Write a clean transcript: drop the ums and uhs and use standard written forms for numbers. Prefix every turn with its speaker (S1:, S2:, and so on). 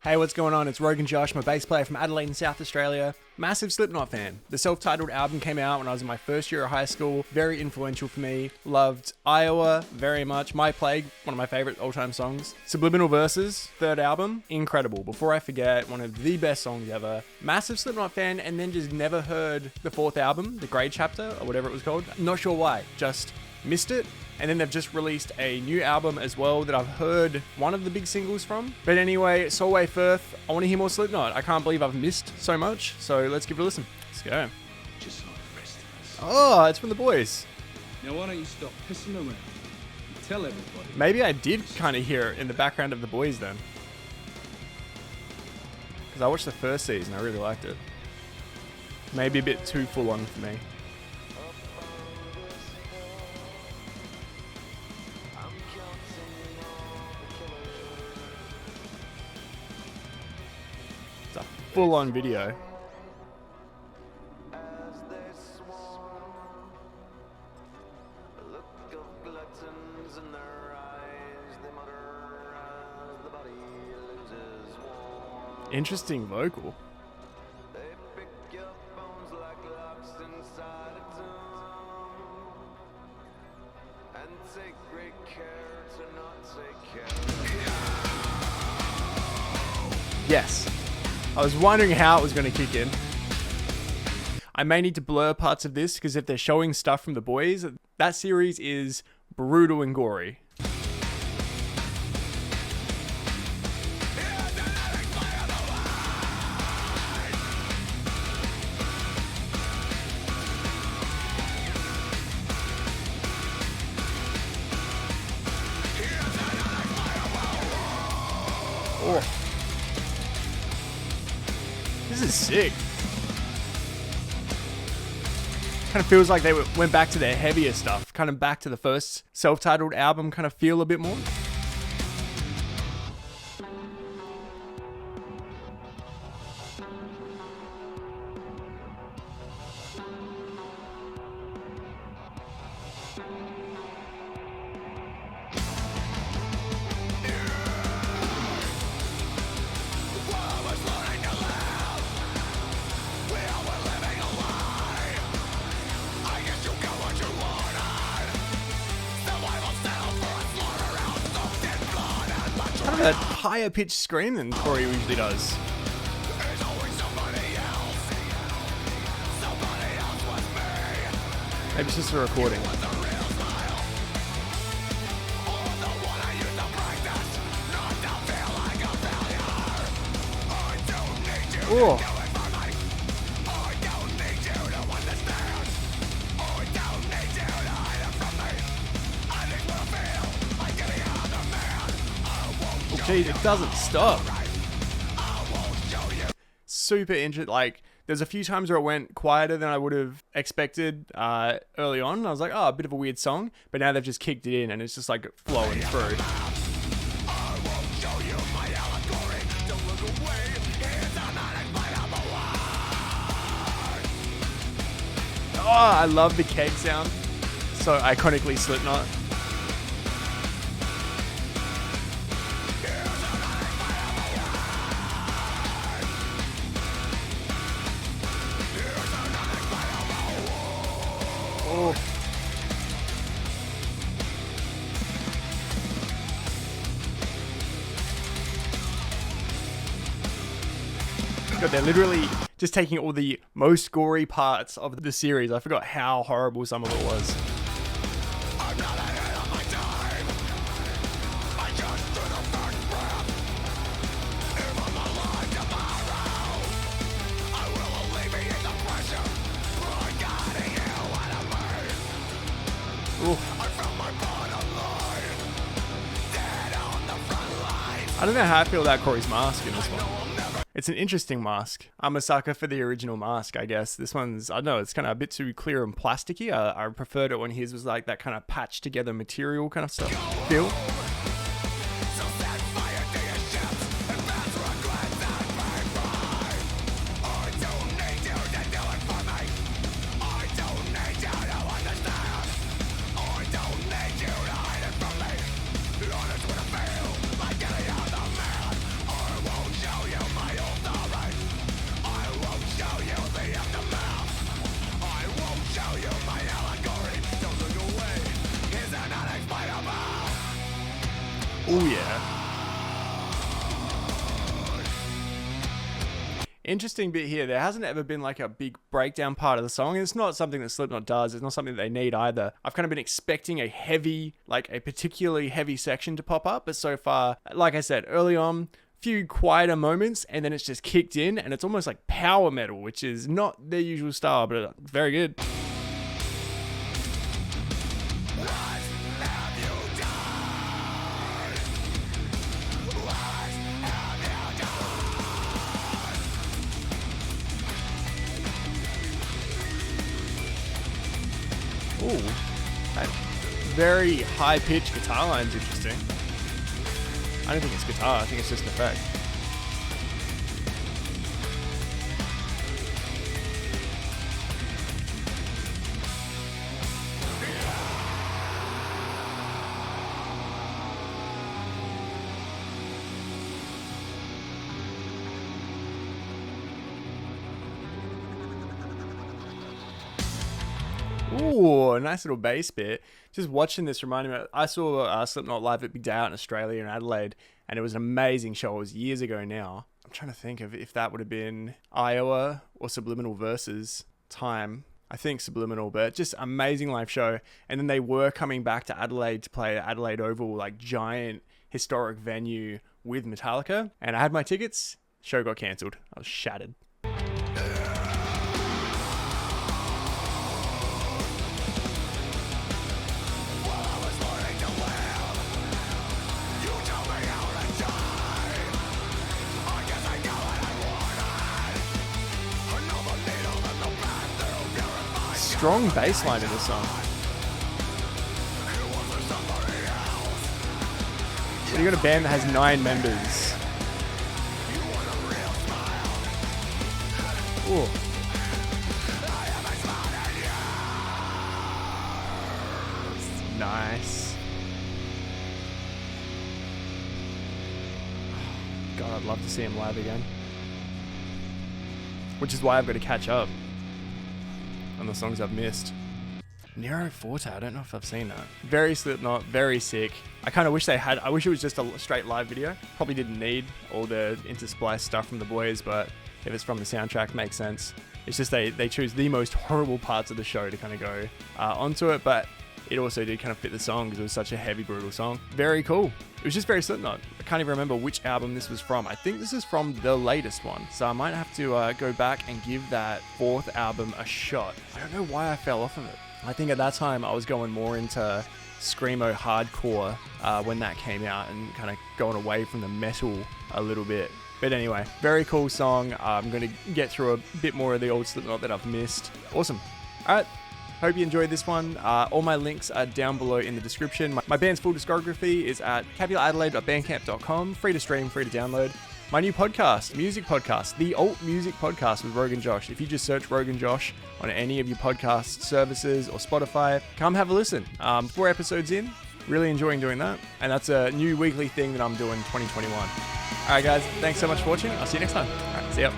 S1: Hey, what's going on? It's Roguenjosh, my bass player from Adelaide in South Australia. Massive Slipknot fan. The self-titled album came out when I was in my first year of high school. Very influential for me. Loved Iowa very much. My Plague, one of my favorite all-time songs. Subliminal Verses, third album, incredible. Before I forget, one of the best songs ever. Massive Slipknot fan, and then just never heard the fourth album, The Grey Chapter, or whatever it was called. Not sure why, just missed it. And then they've just released a new album as well that I've heard one of the big singles from. But anyway, Solway, Firth, I want to hear more Slipknot. I can't believe I've missed so much. So let's give it a listen. Let's go.
S2: Just like the rest of us.
S1: Oh, it's from the boys.
S2: Now why don't you stop pissing around and tell everybody.
S1: Maybe I did kind of hear it in the background of the boys then. Because I watched the first season. I really liked it. Maybe a bit too full on for me. Full-on video. Interesting vocal. Yes. I was wondering how it was going to kick in. I may need to blur parts of this because if they're showing stuff from the boys, that series is brutal and gory. Oh. This is sick. Kind of feels like they went back to their heavier stuff, kind of back to the first self-titled album kind of feel a bit more. That higher pitched scream than Corey usually does. Maybe it's just a recording. Oh. Geez, it doesn't stop. Super interesting. Like, there's a few times where it went quieter than I would have expected early on. I was like, oh, a bit of a weird song. But now they've just kicked it in and it's just like flowing through. Oh, I love the keg sound. So iconically Slipknot. Oh. God, they're literally just taking all the most gory parts of the series. I forgot how horrible some of it was. I don't know how I feel about Corey's mask in this one. It's an interesting mask. I'm a sucker for the original mask, I guess. This one's, I don't know, it's kind of a bit too clear and plasticky. I preferred it when his was like that kind of patched together material kind of stuff. Feel? Interesting bit here. There hasn't ever been like a big breakdown part of the song. It's not something that Slipknot does. It's not something that they need either. I've kind of been expecting a heavy, like a particularly heavy section to pop up. But so far, like I said, early on, few quieter moments, and then it's just kicked in, and it's almost like power metal, which is not their usual style, but very good. Ooh, that very high-pitched guitar line's interesting. I don't think it's guitar, I think it's just an effect. Ooh, a nice little bass bit. Just watching this reminded me, I saw Slipknot live at Big Day Out in Australia in Adelaide, and it was an amazing show. It was years ago now. I'm trying to think of if that would have been Iowa or Subliminal versus Time. I think Subliminal, but just amazing live show. And then they were coming back to Adelaide to play at Adelaide Oval, like giant historic venue with Metallica. And I had my tickets. Show got cancelled. I was shattered. Strong bass line in this song. So you got a band that has 9 members. Ooh. Nice. God, I'd love to see him live again. Which is why I've got to catch up on the songs I've missed. Nero Forte, I don't know if I've seen that. Very Slipknot, very sick. I kind of wish they had, I wish it was just a straight live video. Probably didn't need all the intersplice stuff from the boys, but if it's from the soundtrack, makes sense. It's just they choose the most horrible parts of the show to kind of go onto it, but it also did kind of fit the song because it was such a heavy, brutal song. Very cool. It was just very Slipknot. I can't even remember which album this was from. I think this is from the latest one. So I might have to go back and give that 4th album a shot. I don't know why I fell off of it. I think at that time I was going more into screamo hardcore when that came out and kind of going away from the metal a little bit. But anyway, very cool song. I'm going to get through a bit more of the old Slipknot that I've missed. Awesome. All right. Hope you enjoyed this one. All my links are down below in the description. My band's full discography is at capuletadelaide.bandcamp.com. Free to stream, free to download. My new podcast, music podcast, the Alt Music Podcast with Roguenjosh. If you just search Roguenjosh on any of your podcast services or Spotify, come have a listen. 4 episodes in, really enjoying doing that. And that's a new weekly thing that I'm doing 2021. All right, guys, thanks so much for watching. I'll see you next time. All right, see ya.